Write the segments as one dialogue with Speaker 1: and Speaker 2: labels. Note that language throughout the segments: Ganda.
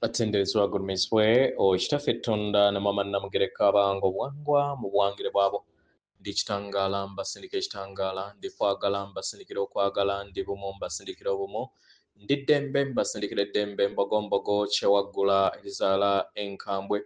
Speaker 1: Batenderezwa gurumizwe okitaffe Tonda ne mama Namugereka bango bwangwa mu bwangire bwabo ndi kitangala mbasindika ekitangala ndi kwagala mbasindikira okwagala ndi bumu mbasindikira obumu ndi ddembe mbasindikira eddembe mbogombogo kyewaggula erizaala enkambwe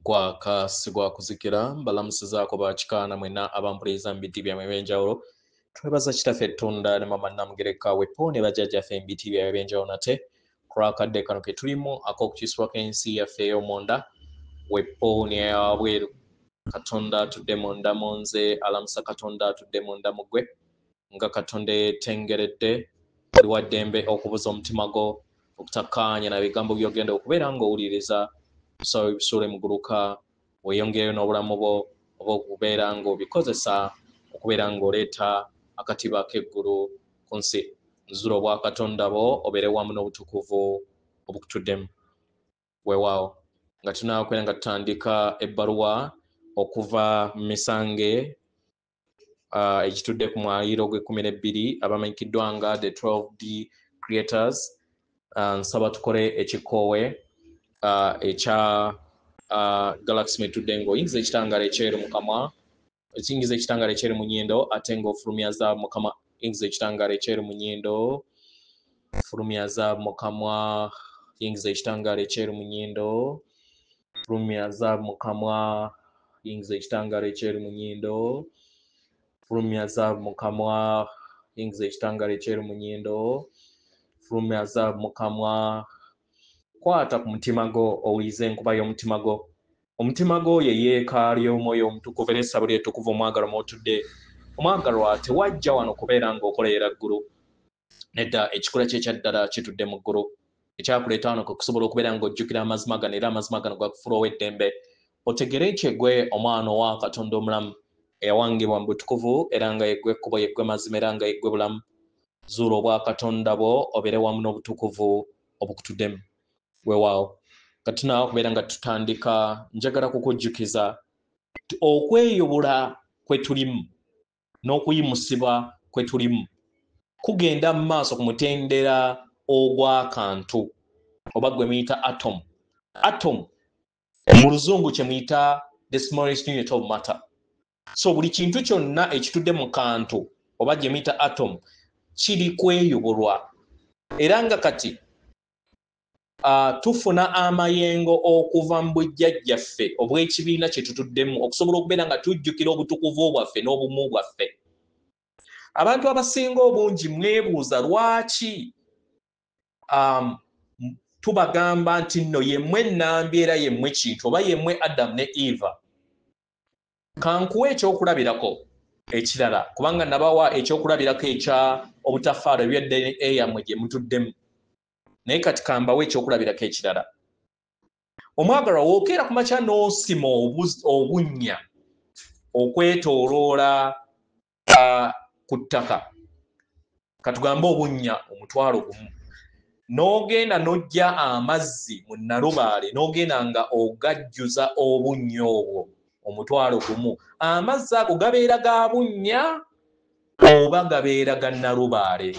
Speaker 1: gwaka sigwa kuzikira mbalamusizaako bakikaana mwena abampuliriza mu biti byammwe ebyenjawulo twebaza kitaffe Tonda ne mama Namugereka wepo ne bajjajjaffe mu biti byammwe ebyenjawulo nate kulwakadde kano ke tulimu ak'okukiswako ensi yaffe ey'omunda wepo ne wabweru Katonda atudde munda mu nze alamusa Katonda atudde munda mu ggwe nga Katonda yeetengeredde oli wa ddembe okubuza omutima gwo okutakkaanya na bigambo by'ogenda okubeera ng'owuliriza bisaba bisuule muguluka weeyongereyo n'obulamu bwo oba okubeera ng'obikozesa okubeera ng'oleeta akatiba k'eggulu ku nsi nzula obwa Katonda bo obeere wamu n'obutukuvu obukutuddemu weewaawo nga tunaakwera nga tutandika ebbaluwa okuva mu misange ekitudde ku mwaliiro gwe 12 abamanyikiddwa nga the 12D creators. Nsaba tukole ekikoowe ekya galaxy metudde ng'oyingiza ekitangaala ekyeru mu kamwa ekiyingiza ekitangaala ekyeru mu nnyindo ate ng'ofulumya zaabu mu kamwa yingiza ekitangaala ekyeru mu nnyindo fulumya zaabu mu kamwa yingiza ekitangaala ekyeru mu nnyindo fulumya zaabu mu kamwa yingiza ekitangaala ekyeru mu nnyindo fulumya zaabu mu kamwa yingiza ekitangaala ekyeru mu nnyindo fulumya zaabu mu kamwa kwata ku mutima gwo owulize enkuba y'omutima gwo. Omutima gwo ye yeekaalu y'omwoyo omutukuvu era essabo ly'ettukuvu omwagalwa mw'otudde. Omwagalwa tewajja wano kubeera ng'okoleera ggulu nedda ekikula kye ekyaddala kitudde mu ggulu ekyakuleeta wano kwe kusobola okubeera ng'ojjukira amazima gano era amazima gano gakufuula ow'eddembe otegere kyegwe omwana owa Katonda omulamu eyawangibwa mu butukuvu era nga yeggwe ekkubo yeggwe mazima era nga yeggwe bulamu. Zuula obwa Katonda bwo obeere wamu n'obutukuvu obukutuddemu weewaawo. Katunaawo okubeera nga tutandika njagala kukujjukiza okweyubula kwe tulimu n'okuyimusibwa kwe tulimu kugenda mu maaso ku mutendera ogw'akantu oba gwe muyita atom. Atom mu luzungu kye muyita the smallest unit of matter. So buli kintu kyonna ekitudde mu kantu oba gye muyita atom kiri kweyubulwa era nga kati tufuna amayengo okuva mu bujjajjaffe obw'ekibiina kye tutuddemu okusobola okubeera nga tujjukira obutukuvu bwaffe n'obumu bwaffe. Abantu abasinga obungi mwebuuza lwaki tubagamba nti nno yemmwe nnambi era yemmwe kintu oba yemmwe Adam ne Eva. Kankuwa ekyokulabirako ekirala kubanga nabawa ekyokulabirako ekya obutaffaalo ebya DNA yammwe gye mutuddemu naye kati kambawo ekyokulabirako ekirala. Omwagalwa wookeera ku makya n'osima obunnya okwetooloola ku ttaka katugambe obunnya omutwalo gumu n'ogenda n'ojja amazzi mu nalubaale n'ogenda nga ogajjuza obunnya obwo omutwalo gumu amazzi ago gabeera ga bunnya oba gabeera ga nalubaale.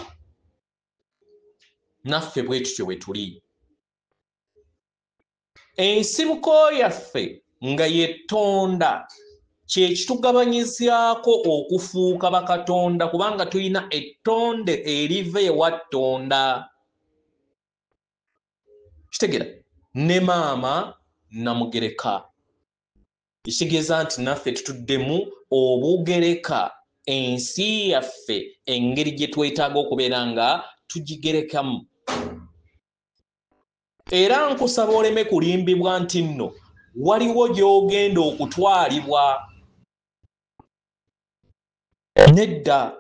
Speaker 1: Naffe bwe tutyo bwe tuli. Ensibuko yaffe nga yetonda kye kitugabanyizaako okufuuka bakatonda kubanga tulina ettonde eriva ewa Tonda. Kitegera ne maama Namugereka kitegeeza nti naffe tutuddemu obugereka ensi yaffe engeri gye twetaaga okubeera nga tugigerekamu. Era nkusaba oleme kulimbibwa nti nno waliwo gy'ogenda okutwalibwa. Nedda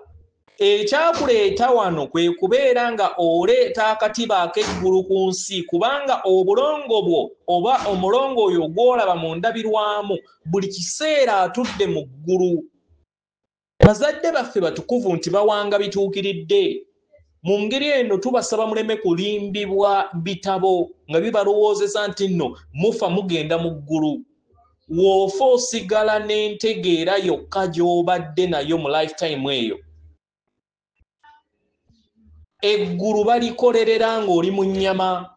Speaker 1: ekyakuleeta wano kwe kubeera nga oleeta akatiba ak'eggulu ku nsi kubanga obulongo bwo oba omulongo oyo gw'olaba mu ndabirwamu buli kiseera atudde mu ggulu. Bazadde baffe batukuvu nti bawanga bituukiridde. Mu ngeri eno tubasaba muleme kulimbibwa bitabo nga bibalowoozesa nti nno mufa mugenda mu ggulu. Woofa osigala n'entegeera yokka gy'obadde nayo mu lifetime eyo. Eggulu balikolerera ng'oli mu nnyama.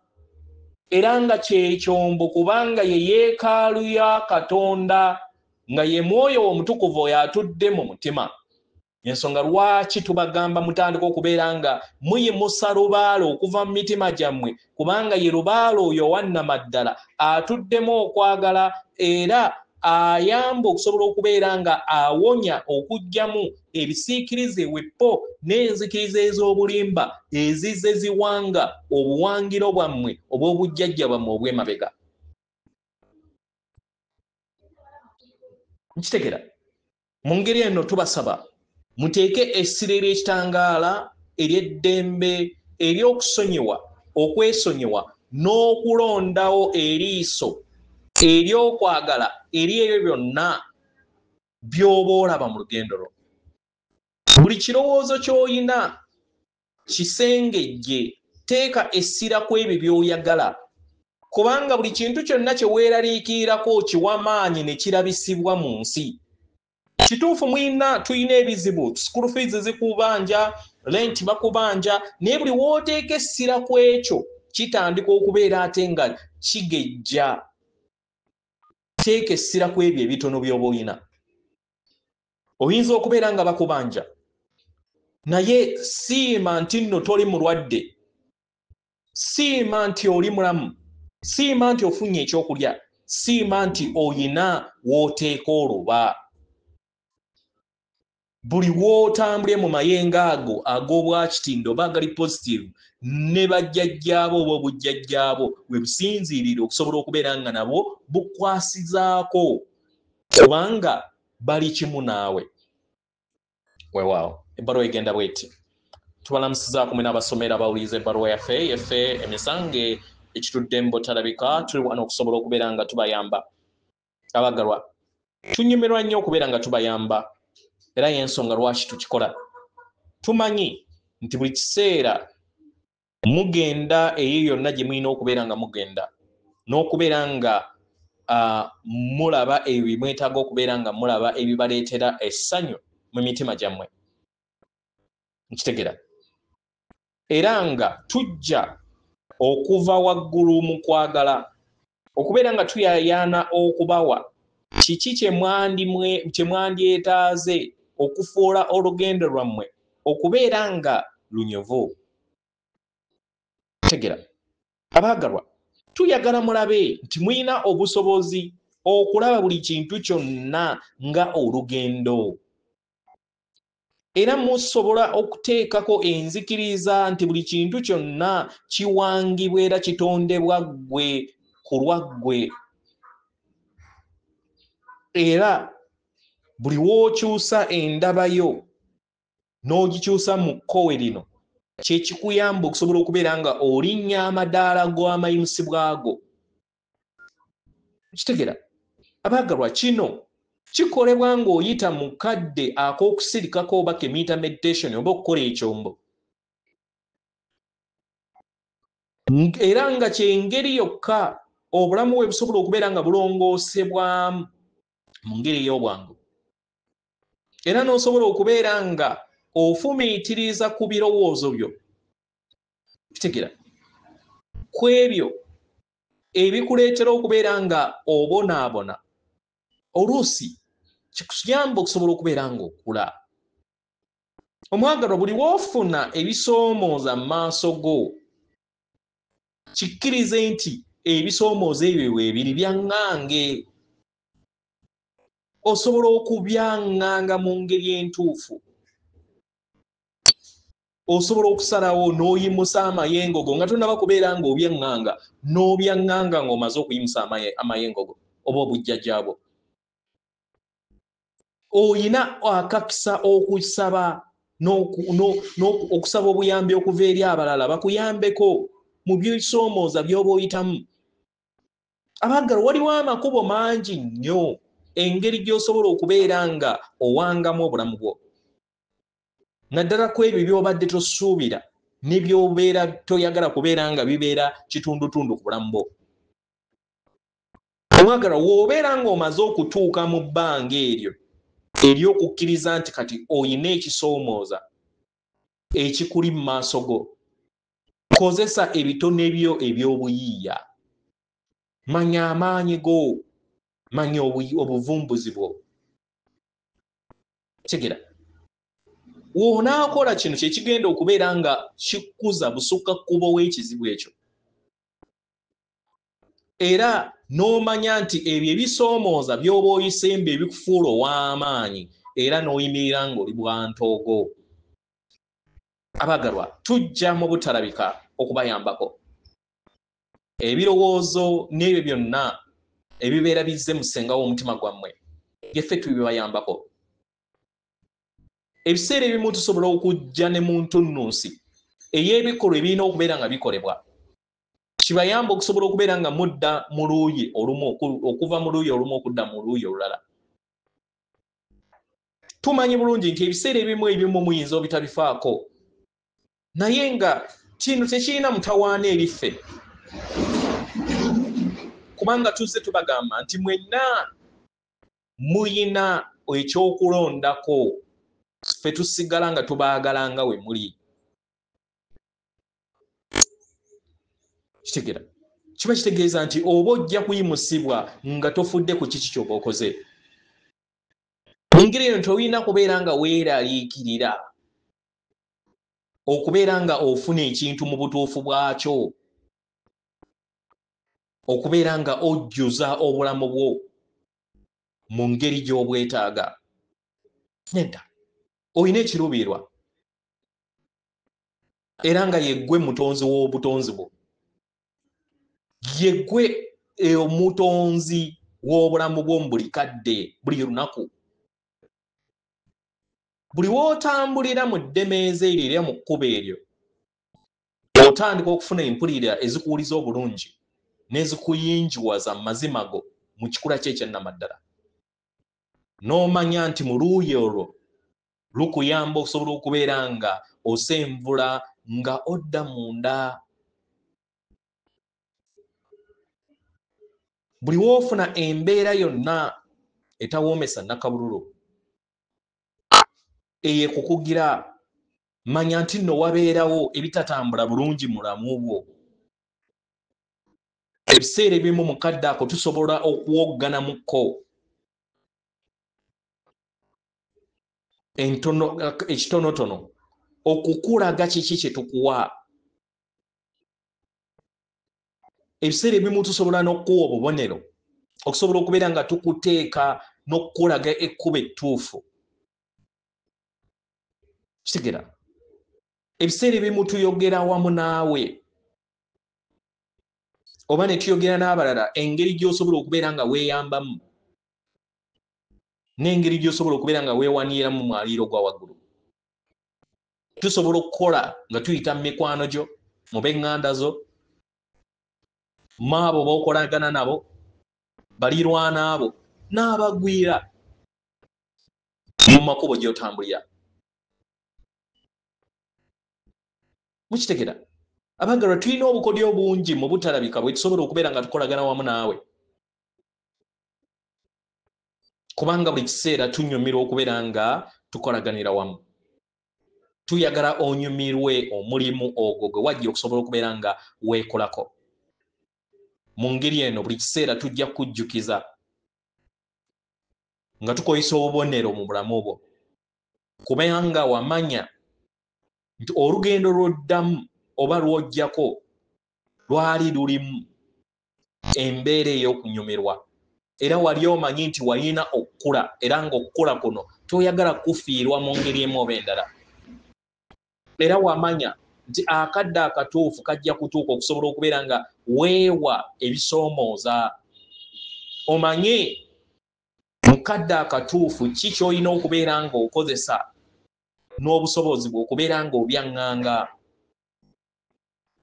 Speaker 1: era nga kyekyombo kubanga ye yeekaalu ya Katonda nga ye mwoyo omutukuvu oyo atudde mu mutima. Ensonga lwaki tubagamba mutandika okubeera nga muyimusa lubaalo okuva mu mitima gyammwe kubanga ye lubaalo oyo wannamaddala atuddemu okwagala era ayamba okusobola okubeera nga awonya okuggyamu ebisiikirize weppo n'enzikiriza ez'obulimba ezizze ziwanga obuwangiro bwammwe obw'obujjajja bwammwe obw'emabega. Nkitegera mu ngeri eno tubasaba muteeke essira ery'ekitangaala ery'eddembe ery'okusonyiwa okwesonyiwa n'okulondawo eriiso ery'okwagala eri ebyo byonna by'oba olaba mu lugendo lwo. Buli kirowoozo ky'oyina kisengejje, teeka essira ku ebyo by'oyagala kubanga buli kintu kyonna kye weeraliikirirako kiwa maanyi ne kirabisibwa mu nsi. Kituufu tuyina ebizibu, school fees zikubanja, rent bakubanja, naye buli wooteeka essira ku ekyo kitandika okubeera ate nga kigejja. Teeka essira ku ebyo ebitono by'oba oyina. Oyinza okubeera nga bakubanja naye siima nti nno toli mulwadde, siima nti oli mulamu, siima nti ofunye ekyokulya, siima nti oyina wooteeka oluba. Buli wootambule mu mayengo ago ag'obwakitindo oba agali positive ne bajjajjaabo oba obujjajjaabo we businziirire okusobola okubeera nga nabo bukwasizaako kubanga bali kimu naawe. Weewaawo ebbaluwa egenda bw'eti. Tubalamusizaako mwe n'abasomera abawuliriza ebbaluwa yaffe emisange ekitudde mu butalabika. Tuli wano okusobola okubeera nga tubayamba. Abaggalwa, tunyumirwa nnyo okubeera nga tubayamba era y'ensonga lwaki tukikola. Tumanyi nti buli kiseera mugenda eyo yonna gye mulina okubeera nga mugenda n'okubeera nga mulaba ebyo bye mwetaaga okubeera nga mulaba ebibaleetera essanyu mu mitima gyammwe. Nkitegera era nga tujja okuva waggulu mu kwagala okubeera nga tuyayaana okubawa kiki kye mwandyetaaze okufuula olugendo lwammwe okubeera nga lunyuvu. Tegera abaagalwa, tuyagala mulabe nti muyina obusobozi okulaba buli kintu kyonna nga olugendo era musobola okuteekako enzikiriza nti buli kintu kyonna kiwangibwa era kitondebwa ggwe ku lwaggwe era buli w'okyusa endabayo n'ogikyusa mu kkowe lino kye kikuyamba okusobola okubeera nga olinnya amadaala gw'amayimusibwa ago. Kitegera abaagalwa, kino kikolebwa ng'oyita mu kadde ak'okusirikako oba kemiyita meditation oba okukola ekyombo era nga kyengeri yokka obulamu bwe busobola okubeera nga bulongoosebwamu mu ngeri ey'obwangu era n'osobola okubeera nga ofumiitiriza ku birowoozo byo. Kitegera ku ebyo ebikuleetera okubeera nga obonaabona oluusi kikuyamba okusobola okubeera nga okula. Omwagalwa, buli w'ofuna ebisoomooza mu maaso go kikkirize nti ebisoomooza ebyo weebiri byaŋŋange. Osobola okubyaŋŋanga mu ngeri entuufu. Osobola okusalawo n'oyimusa amayengo go nga tonnaba kubeera nga obyaŋŋanga n'obyaŋŋanga ng'omaze okuyimusa amayengo go oba obujjajjaabwo. Oyina akakisa okusaba okusaba obuyambi okuva eri abalala bakuyambeko mu bisoomooza by'oba oyitamu. Abaagalwa, waliwo amakubo mangi nnyo engeri gy'osobola okubeera nga owangamu obulamu bwo naddala ku ebyo by'obadde tosuubira ne by'obeera toyagala kubeera nga bibeera kitundutundu ku bulamu bwo. Omwagalwa, w'obeera ng'omaze okutuuka mu bbanga eryo ery'okukkiriza nti kati oyina ekisoomooza ekikuli mu maaso go, kozesa ebitone byo eby'obuyiiya manya amaanyi go, manya obuvumbuzi bwo. Tegera wonaakola kino kyekigenda okubeera nga kikkuza busukka kkubo w'ekizibu ekyo, era n'omanya nti ebyo ebisoomooza by'oba oyisembe ebikufuula ow'amaanyi era n'oyimirira ng'oli bwantoogo. Abagalwa, tujja mu butalabika okubayambako. Ebirowoozo n'ebyo byonna ebibeera bizze mu ssenga w'omutima gwammwe byeffe tubibayambako. Ebiseera ebimu tusobola okujja ne mu ntunnunsi ey'ebikolwa ebirina okubeera nga bikolebwa, kibayamba okusobola okubeera nga mudda mu luuyi olumu, okuva mu luuyi olumu okudda mu luuyi olulala. Tumanyi bulungi nti ebiseera ebimu muyinza obitabifaako, naye nga kino tekirina mutawaana eriffe, kubanga tuzze tubagamba nti mwenna muyina ekyokulondako, ffe tusigala nga tubaagala nga we muli. Kitegera kiba kitegeeza nti oba ojja kuyimusibwa nga tofudde ku kiki ky'oba okoze. Mu ngeri eyo tolina kubeera nga weeraliikirira okubeera nga ofuna ekintu mu butuufu bwakyo, okubeera nga ojjuza obulamu bwo mu ngeri gy'obwetaaga. Nedda, olina ekiruubirirwa era nga yeggwe mutonzi w'obutonzi bwo, yeggwe omutonzi w'obulamu bwo mu buli kadde, buli lunaku. Buli w'otambulira mu ddemeeza eryo era mu kkubo eryo, otandika okufuna empulira ezikuwuliza obulungi n'ezikuyinjiwaza mu mazima go mu kikula kye ekyannamaddala. N'omanya nti mu luuyi olwo lukuyamba okusobola okubeera nga osenvula nga odda munda. Buli w'ofuna embeera yonna etawoomesa nnakabululu eyekukugira, manya nti nno wabeerawo ebitatambula bulungi mu bulamu bwo. Ebiseera ebimu mu kadde ako tusobola okuwogganamukko ekitonotono okukulaga kiki kye tukuwa. Ebiseera ebimu tusobola n'okuwa obubonero okusobola okubeera nga tukuteeka n'okukulaga ekkubo ettuufu. Kitegera ebiseera ebimu tuyogera wamu naawe oba ne tuyogera n'abalala engeri gy'osobola okubeera nga weeyambamu n'engeri gy'osobola okubeera nga weewaniiramu mu mwaliiro gwa waggulu. Tusobola okukola nga tuyita mu mikwano gyo, mu b'eŋŋanda zo, mu abo b'okolagana nabo, balirwana abo n'abagwira mu makubo gy'otambulira. Mukitegera abagalwa, tulina obukodyo obungi mu butalabika bwe tusobola okubeera nga tukolagana wamu naawe, kubanga buli kiseera tunyumirwa okubeera nga tukolaganira wamu. Tuyagala onyumirwe omulimu ogwo gwe wajja okusobola okubeera nga weekolako. Mu ngeri eno buli kiseera tujja kujjukiza nga tukozesa obubonero mu bulamu bwo, kubanga wamanya nti olugendo lw'oddamu oba lw'ojjako lwali lulimu embeera ey'okunyumirwa, era wali omanyi nti walina okukula, era ng'okukula kuno toyagala kufiirwa mu ngeri emu oba endala. Era wamanya nti akadde akatuufu kajja kutuuka okusobola okubeera nga weewa ebisoomooza. Omanye mu kadde akatuufu ki ky'olina okubeera ng'okozesa n'obusobozi bwe okubeera ng'obyaŋŋanga.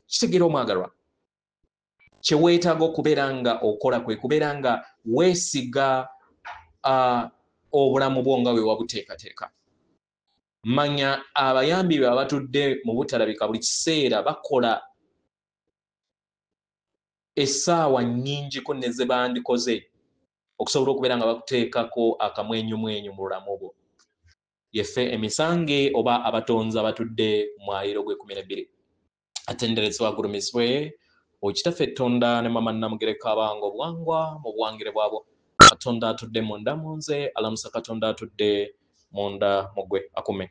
Speaker 1: Kitegeera omwagalwa, kye weetaaga okubeera nga okola kwe kubeera nga weesiga obulamu bwo nga bwe wabuteekateeka. Manya abayambi be abatudde mu butalabika buli kiseera bakola essaawa nnyingiko ne ze bandikoze okusobola okubeera nga bakuteekako akamwenyumwenyu mu bulamu bwo. Yeffe emisange oba abatonzi abatudde mu mwaliiro gwe 12, atenderezebwa agulumizibwe okitaffe ettonda ne mama namugereka abange obuwangwa mu buwangire bwabo. Katonda atudde munda mu nze, alamusa Katonda atudde munda mu gwe akume.